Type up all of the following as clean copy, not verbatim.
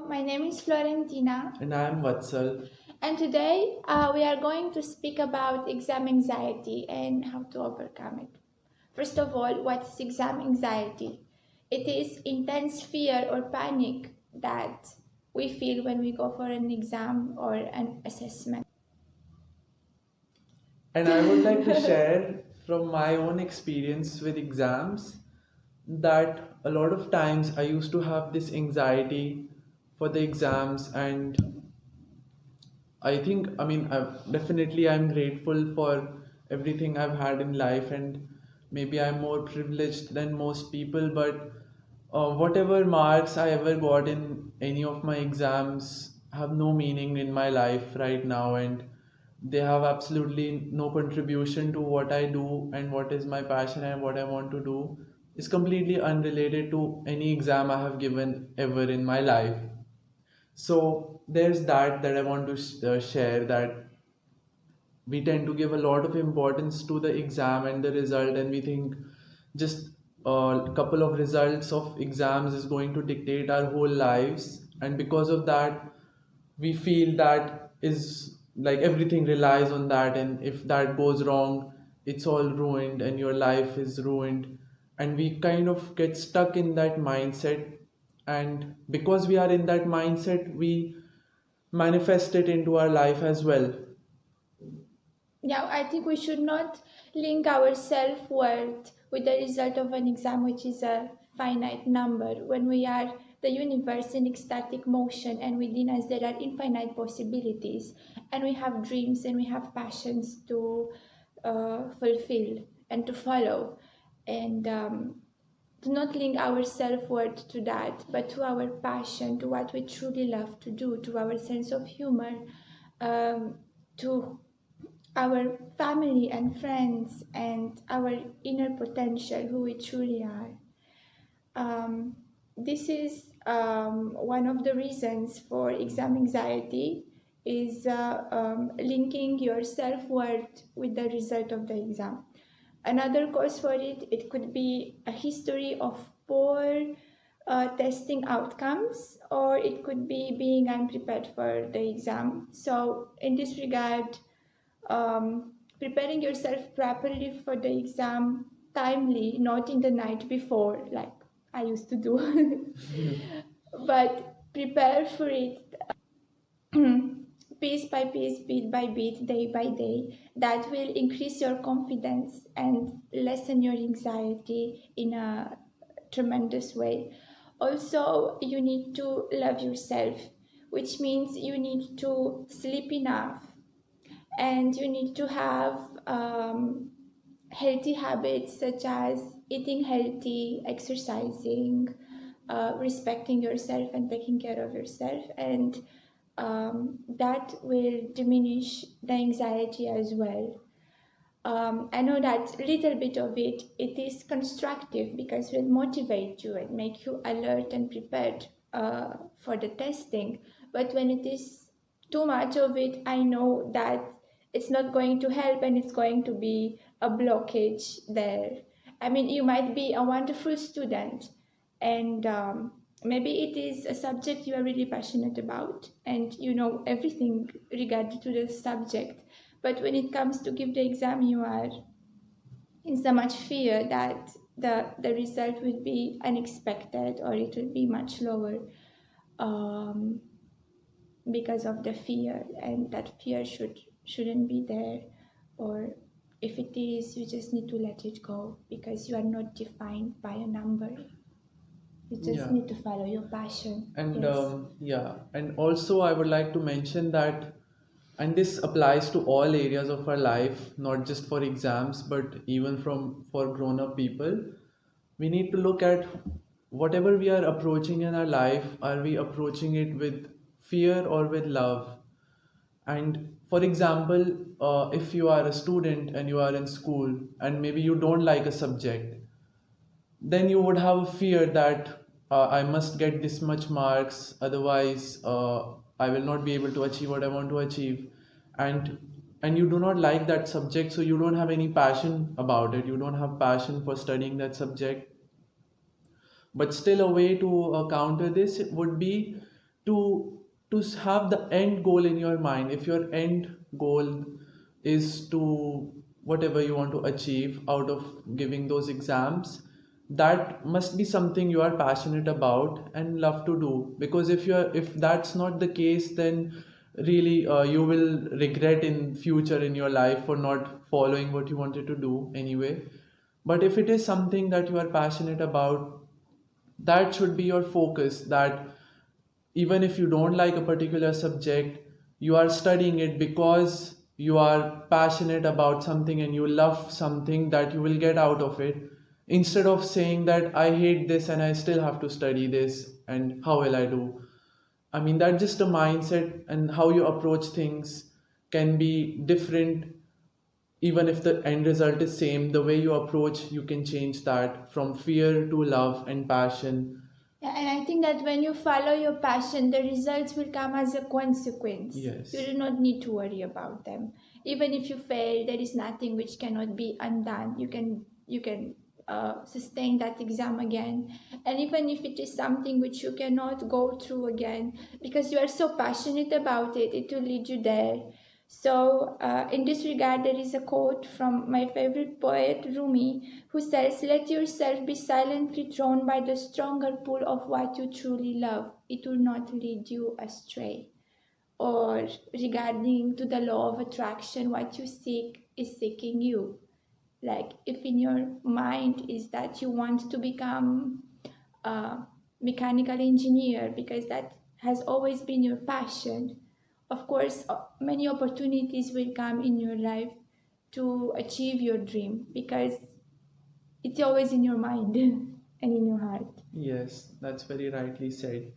My name is Florentina, And I'm Vatsal. and today we are going to speak about exam anxiety and how to overcome it. First of all, what is exam anxiety? It is intense fear or panic that we feel when we go for an exam or an assessment. And I would like to share from my own experience with exams that a lot of times I used to have this anxiety for the exams, and I'm grateful for everything I've had in life, and maybe I'm more privileged than most people. But whatever marks I ever got in any of my exams have no meaning in my life right now, and they have absolutely no contribution to what I do and what is my passion and what I want to do. Is completely unrelated to any exam I have given ever in my life. So there's that I want to share, that we tend to give a lot of importance to the exam and the result, and we think just a couple of results of exams is going to dictate our whole lives, and because of that we feel that is like everything relies on that, and if that goes wrong it's all ruined and your life is ruined, and we kind of get stuck in that mindset, and because we are in that mindset we manifest it into our life as well. Yeah, I think we should not link our self worth with the result of an exam, which is a finite number. When we are the universe in ecstatic motion, and within us there are infinite possibilities, and we have dreams and we have passions to fulfill and to follow, and to not link our self worth to that, but to our passion, to what we truly love to do, to our sense of humor, to our family and friends, and our inner potential, who we truly are. This is one of the reasons for exam anxiety, is linking your self-worth with the result of the exam. Another cause for it could be a history of poor testing outcomes, or it could be being unprepared for the exam. So in this regard, preparing yourself properly for the exam timely, not in the night before, like I used to do, but prepare for it piece by piece, bit by bit, day by day. That will increase your confidence and lessen your anxiety in a tremendous way. Also, you need to love yourself, which means you need to sleep enough, and you need to have healthy habits such as eating healthy, exercising, respecting yourself, and taking care of yourself, and that will diminish the anxiety as well. I know that little bit of it is constructive because it will motivate you and make you alert and prepared for the testing. But when it is too much of it, I know that it's not going to help, and it's going to be a blockage there. I mean, you might be a wonderful student, and maybe it is a subject you are really passionate about, and you know everything regarding to the subject. But when it comes to give the exam, you are in so much fear that the result will be unexpected, or it will be much lower, um, because of the fear, and that fear shouldn't be there. Or if it is, you just need to let it go, because you are not defined by a number. You just Yeah. need to follow your passion. And Yes. and also I would like to mention that, and this applies to all areas of our life, not just for exams, but even from for grown-up people. We need to look at whatever we are approaching in our life, are we approaching it with fear or with love? And for example, if you are a student and you are in school and maybe you don't like a subject, then you would have a fear that I must get this much marks, otherwise I will not be able to achieve what I want to achieve. And you do not like that subject, so you don't have any passion about it. You don't have passion for studying that subject. But still, a way to counter this would be to have the end goal in your mind. If your end goal is to whatever you want to achieve out of giving those exams, that must be something you are passionate about and love to do. Because if that's not the case, then really you will regret in future in your life for not following what you wanted to do anyway. But if it is something that you are passionate about, that should be your focus. That even if you don't like a particular subject, you are studying it because you are passionate about something and you love something that you will get out of it, instead of saying that I hate this and I still have to study this and how will I do. I mean, that's just a mindset, and how you approach things can be different. Even if the end result is same, the way you approach, you can change that from fear to love and passion. Yeah, and I think that when you follow your passion, the results will come as a consequence. You Yes. do not need to worry about them. Even if you fail, there is nothing which cannot be undone. You can sustain that exam again, and even if it is something which you cannot go through again, because you are so passionate about it, it will lead you there. So, in this regard, there is a quote from my favorite poet, Rumi, who says, "Let yourself be silently drawn by the stronger pull of what you truly love. It will not lead you astray." Or regarding to the law of attraction, what you seek is seeking you. Like if in your mind is that you want to become a mechanical engineer because that has always been your passion, of course many opportunities will come in your life to achieve your dream because it's always in your mind and in your heart. Yes, that's very rightly said.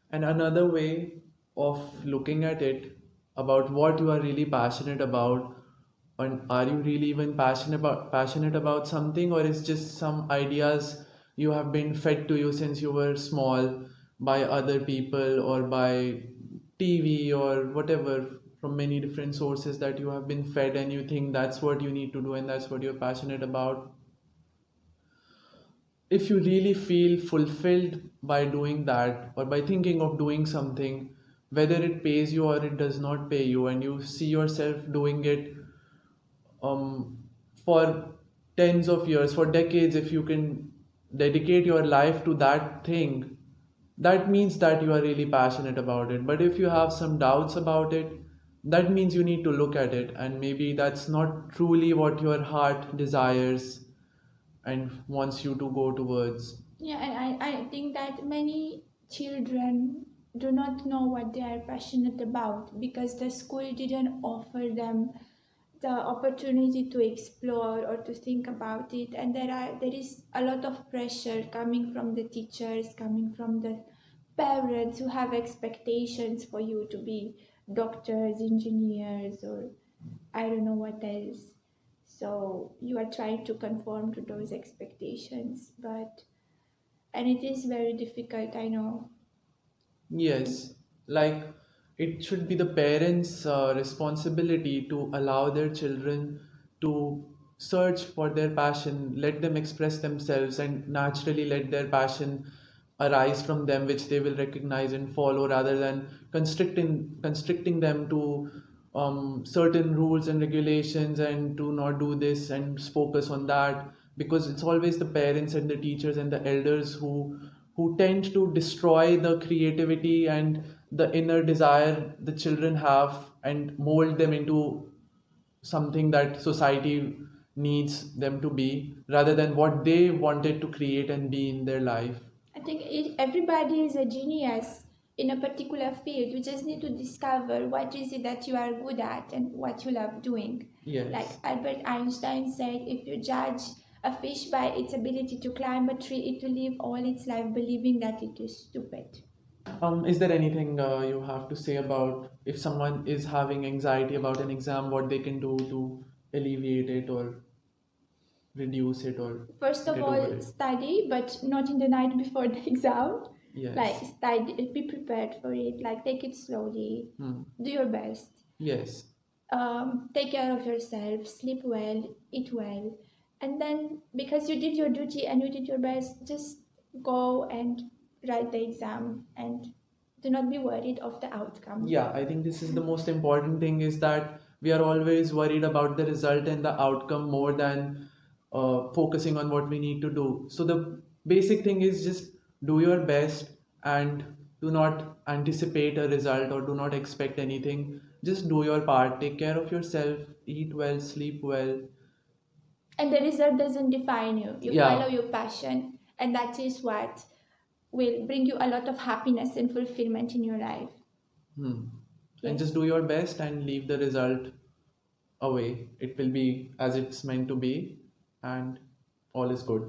And another way of looking at it, about what you are really passionate about, and are you really even passionate about something, or is just some ideas you have been fed to you since you were small by other people or by TV or whatever, from many different sources that you have been fed, and you think that's what you need to do and that's what you're passionate about. If you really feel fulfilled by doing that or by thinking of doing something, whether it pays you or it does not pay you, and you see yourself doing it um, for tens of years, for decades, if you can dedicate your life to that thing, that means that you are really passionate about it. But if you have some doubts about it, that means you need to look at it, and maybe that's not truly what your heart desires and wants you to go towards. Yeah, and I think that many children do not know what they are passionate about because the school didn't offer them the opportunity to explore or to think about it, and there is a lot of pressure coming from the teachers, coming from the parents who have expectations for you to be doctors, engineers, or I don't know what else. So you are trying to conform to those expectations, but and it is very difficult, I know. Yes, like it should be the parents' responsibility to allow their children to search for their passion, let them express themselves, and naturally let their passion arise from them, which they will recognize and follow, rather than constricting them to certain rules and regulations and to not do this and focus on that. Because it's always the parents and the teachers and the elders who tend to destroy the creativity and the inner desire the children have and mold them into something that society needs them to be, rather than what they wanted to create and be in their life. I think everybody is a genius in a particular field. You just need to discover what is it that you are good at and what you love doing. Like Yes. Albert Einstein said, if you judge a fish by its ability to climb a tree, it will live all its life believing that it is stupid. Is there anything you have to say about if someone is having anxiety about an exam, what they can do to alleviate it or reduce it or First of get over all, it? study, but not in the night before the exam. Like Yes. study, be prepared for it. Like take it slowly, Hmm. do your best. Yes. Take care of yourself, sleep well, eat well, and then because you did your duty and you did your best, just go and write the exam and Do not be worried of the outcome. Yeah, I think this is the most important thing, is that we are always worried about the result and the outcome more than focusing on what we need to do. So the basic thing is just do your best and do not anticipate a result or do not expect anything. Just do your part, take care of yourself, eat well, sleep well. And the result doesn't define you. You Yeah. follow your passion, and that is what will bring you a lot of happiness and fulfillment in your life. Hmm. And Yes. just do your best and leave the result away. It will be as it's meant to be, and all is good.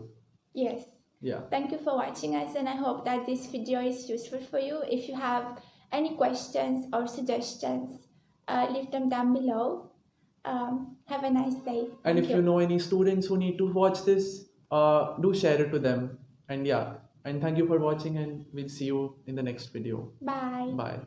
Yes. Yeah. Thank you for watching us, and I hope that this video is useful for you. If you have any questions or suggestions, leave them down below. Have a nice day. And Thank if you you. know any students who need to watch this, do share it to them. And yeah, and thank you for watching, and we'll see you in the next video. Bye. Bye.